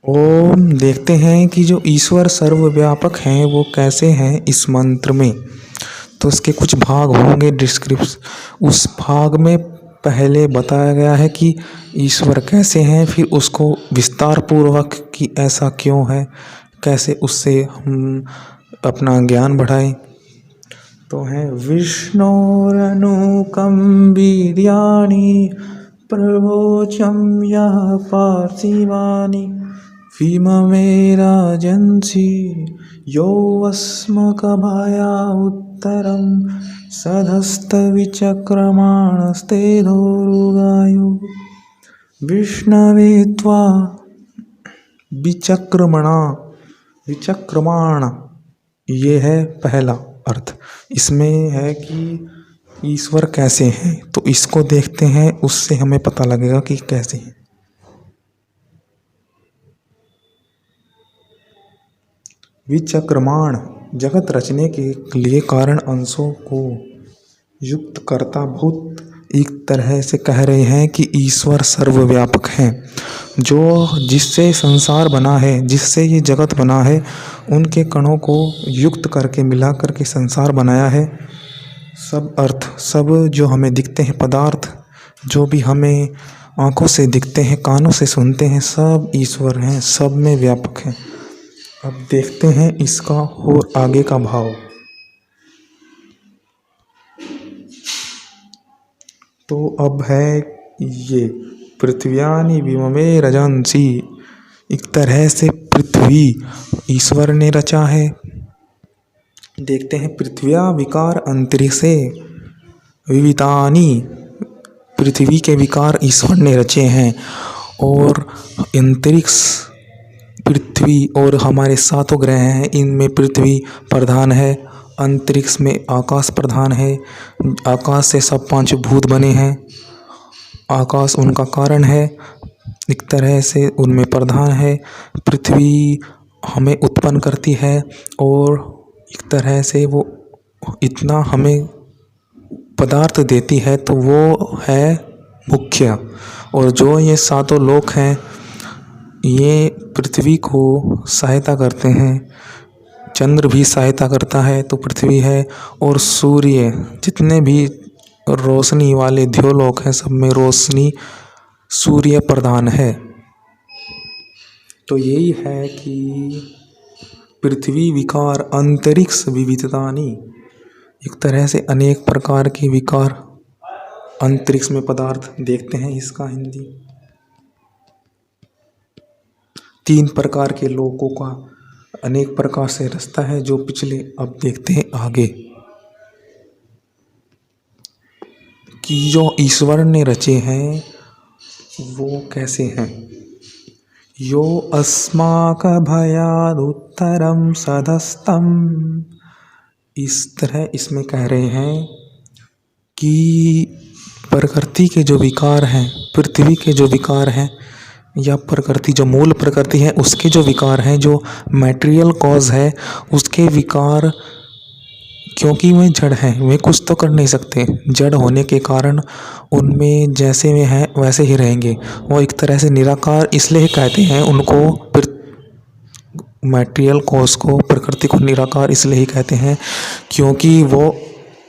ओम देखते हैं कि जो ईश्वर सर्वव्यापक हैं वो कैसे हैं इस मंत्र में। तो इसके कुछ भाग होंगे डिस्क्रिप्शन। उस भाग में पहले बताया गया है कि ईश्वर कैसे हैं, फिर उसको विस्तार पूर्वक कि ऐसा क्यों है, कैसे उससे हम अपना ज्ञान बढ़ाएं। तो है विष्णोरनुकं वीर्याणि प्रवोचं यः पार्थिवानि भीममे राजन्सि यो अस्मकभया उत्तरं सधस्तविचक्रमाणस्ते धोरुगायो विष्णवे त्वा विचक्रमणा विचक्रमाण। ये है पहला अर्थ। इसमें है कि ईश्वर कैसे हैं, तो इसको देखते हैं, उससे हमें पता लगेगा कि कैसे हैं। विचक्रमाण जगत रचने के लिए कारण अंशों को युक्त करता भूत एक तरह से कह रहे हैं कि ईश्वर सर्वव्यापक हैं। जो जिससे संसार बना है, जिससे ये जगत बना है, उनके कणों को युक्त करके मिला करके संसार बनाया है। सब अर्थ, सब जो हमें दिखते हैं पदार्थ, जो भी हमें आँखों से दिखते हैं, कानों से सुनते हैं, सब ईश्वर हैं, सब में व्यापक हैं। अब देखते हैं इसका और आगे का भाव। तो अब है ये पृथ्व्यानि विममे रजंसी। एक तरह से पृथ्वी ईश्वर ने रचा है। देखते हैं पृथ्व्या विकार अंतरिक्षे विवितानि। पृथ्वी के विकार ईश्वर ने रचे हैं और अंतरिक्ष पृथ्वी और हमारे सातों ग्रह हैं, इनमें पृथ्वी प्रधान है। अंतरिक्ष में आकाश प्रधान है। आकाश से सब पांचों भूत बने हैं। आकाश उनका कारण है, एक तरह से उनमें प्रधान है। पृथ्वी हमें उत्पन्न करती है और एक तरह से वो इतना हमें पदार्थ देती है, तो वो है मुख्य। और जो ये सातों लोक हैं, ये पृथ्वी को सहायता करते हैं। चंद्र भी सहायता करता है तो पृथ्वी है। और सूर्य, जितने भी रोशनी वाले द्योलोक हैं, सब में रोशनी सूर्य प्रधान है। तो यही है कि पृथ्वी विकार अंतरिक्ष विविधतानि। एक तरह से अनेक प्रकार के विकार अंतरिक्ष में पदार्थ देखते हैं। इसका हिंदी 3 प्रकार के लोगों का अनेक प्रकार से रास्ता है, जो पिछले अब देखते हैं आगे कि जो ईश्वर ने रचे हैं वो कैसे हैं। यो अस्माक भयाद उत्तरम सदस्तम। इस तरह इसमें कह रहे हैं कि प्रकृति के जो विकार हैं, पृथ्वी के जो विकार हैं, या प्रकृति जो मूल प्रकृति है उसके जो विकार हैं, जो मटेरियल कॉज है उसके विकार, क्योंकि वे जड़ हैं, वे कुछ तो कर नहीं सकते। जड़ होने के कारण उनमें जैसे वे हैं वैसे ही रहेंगे। वो एक तरह से निराकार इसलिए कहते हैं उनको, मटेरियल कॉज को, प्रकृति को निराकार इसलिए ही कहते हैं क्योंकि वो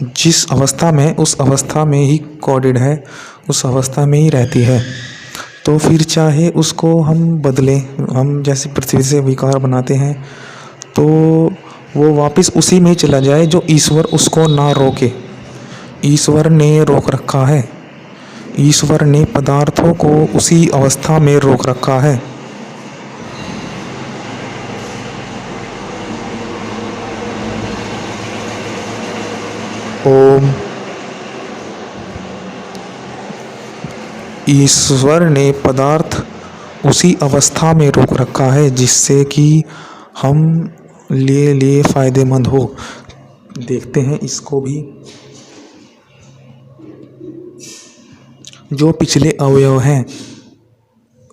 जिस अवस्था में, उस अवस्था में ही कोडेड है, उस अवस्था में ही रहती है। तो फिर चाहे उसको हम बदलें, हम जैसे पृथ्वी से विकार बनाते हैं तो वो वापस उसी में ही चला जाए जो ईश्वर उसको ना रोके। ईश्वर ने रोक रखा है, ईश्वर ने पदार्थों को उसी अवस्था में रोक रखा है। ओम। ईश्वर ने पदार्थ उसी अवस्था में रोक रखा है जिससे कि हम लिए फायदेमंद हो। देखते हैं इसको भी। जो पिछले अवयव हैं,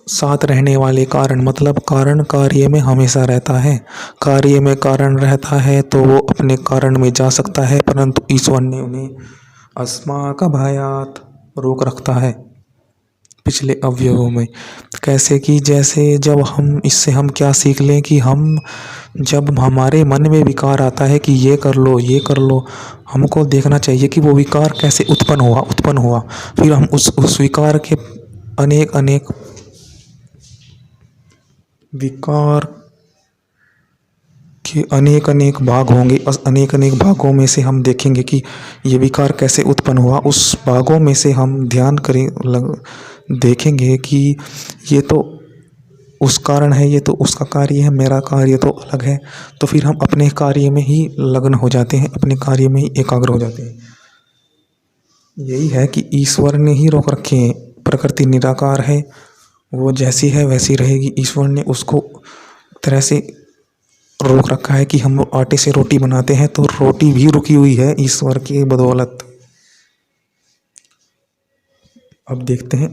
साथ रहने वाले कारण, मतलब कारण कार्य में हमेशा रहता है। कार्य में कारण रहता है तो वो अपने कारण में जा सकता है, परंतु ईश्वर ने उन्हें अस्माक भयात रोक रखता है। पिछले अवयवों में। कैसे कि जैसे जब हम इससे हम क्या सीख लें कि हम जब हमारे मन में विकार आता है कि ये कर लो ये कर लो, हमको देखना चाहिए कि वो विकार कैसे उत्पन्न हुआ। फिर हम उस विकार के अनेक अनेक विकार के अनेक अनेक भाग होंगे। अनेक अनेक भागों में से हम देखेंगे कि ये विकार कैसे उत्पन्न हुआ। उस भागों में से हम ध्यान करें देखेंगे कि ये तो उस कारण है, ये तो उसका कार्य है, मेरा कार्य तो अलग है। तो फिर हम अपने कार्य में ही लग्न हो जाते हैं, अपने कार्य में ही एकाग्र हो जाते हैं। यही है कि ईश्वर ने ही रोक रखे हैं। प्रकृति निराकार है, वो जैसी है वैसी रहेगी। ईश्वर ने उसको तरह से रोक रखा है कि हम आटे से रोटी बनाते हैं तो रोटी भी रुकी हुई है ईश्वर की बदौलत। अब देखते हैं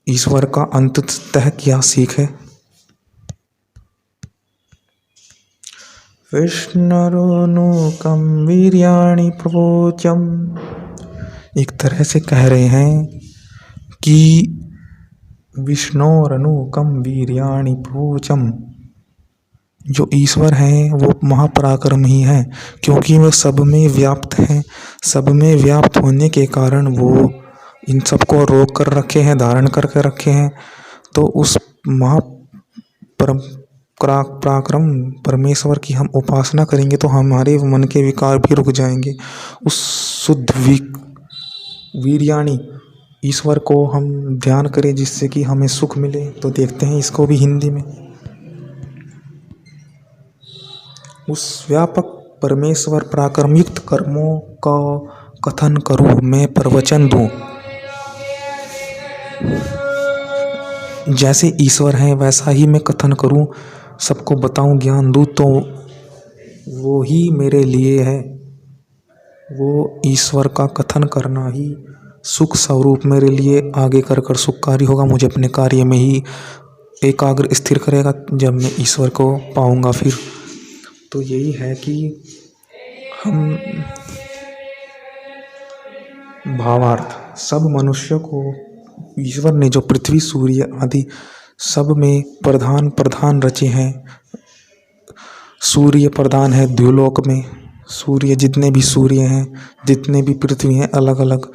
ईश्वर का अंततः क्या सीख है। विष्णुरुनुकं वीर्याणि प्रवोचम। एक तरह से कह रहे हैं कि विष्णोरनुकं वीर्याणि प्रवोचम, जो ईश्वर हैं वो महापराक्रम ही हैं, क्योंकि वो सब में व्याप्त हैं। सब में व्याप्त होने के कारण वो इन सबको रोक कर रखे हैं, धारण करके रखे हैं। तो उस पराक्रम परमेश्वर की हम उपासना करेंगे तो हमारे मन के विकार भी रुक जाएंगे। उस शुद्ध वीर्याणी ईश्वर को हम ध्यान करें जिससे कि हमें सुख मिले। तो देखते हैं इसको भी हिंदी में। उस व्यापक परमेश्वर पराक्रमयुक्त कर्मों का कथन करूं, मैं प्रवचन दूं। जैसे ईश्वर है वैसा ही मैं कथन करूं, सबको बताऊं, ज्ञान दूं, तो वो ही मेरे लिए है। वो ईश्वर का कथन करना ही सुख स्वरूप मेरे लिए आगे कर कर सुखकारी होगा। मुझे अपने कार्य में ही एकाग्र स्थिर करेगा जब मैं ईश्वर को पाऊंगा फिर। तो यही है कि हम भावार्थ सब मनुष्य को ईश्वर ने जो पृथ्वी सूर्य आदि सब में प्रधान रचे हैं। सूर्य प्रधान है द्युलोक में। सूर्य जितने भी सूर्य हैं, जितने भी पृथ्वी हैं, अलग अलग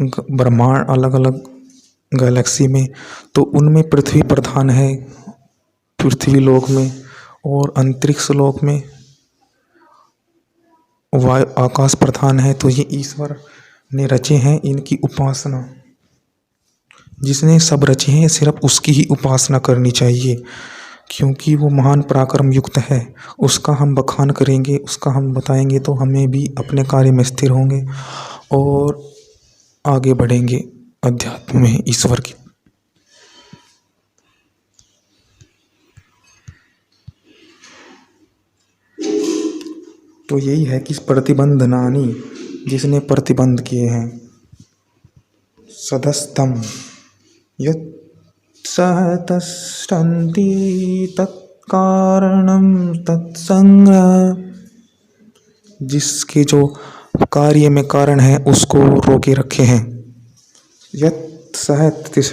ब्रह्मांड, अलग अलग गैलेक्सी में, तो उनमें पृथ्वी प्रधान है पृथ्वी लोक में। और अंतरिक्ष लोक में वायु आकाश प्रधान है। तो ये ईश्वर ने रचे हैं, इनकी उपासना जिसने सब रचे हैं सिर्फ उसकी ही उपासना करनी चाहिए, क्योंकि वो महान पराक्रम युक्त है। उसका हम बखान करेंगे, उसका हम बताएंगे तो हमें भी अपने कार्य में स्थिर होंगे और आगे बढ़ेंगे अध्यात्म में ईश्वर की। तो यही है कि प्रतिबंधनानि, जिसने प्रतिबंध किए हैं, सदस्तम यत्सहतष्टन्ति तत्कारणं तत्संग्रह, जिसके जो कार्य में कारण है उसको रोके रखे हैं। यत्सहतिष्ठन्ति,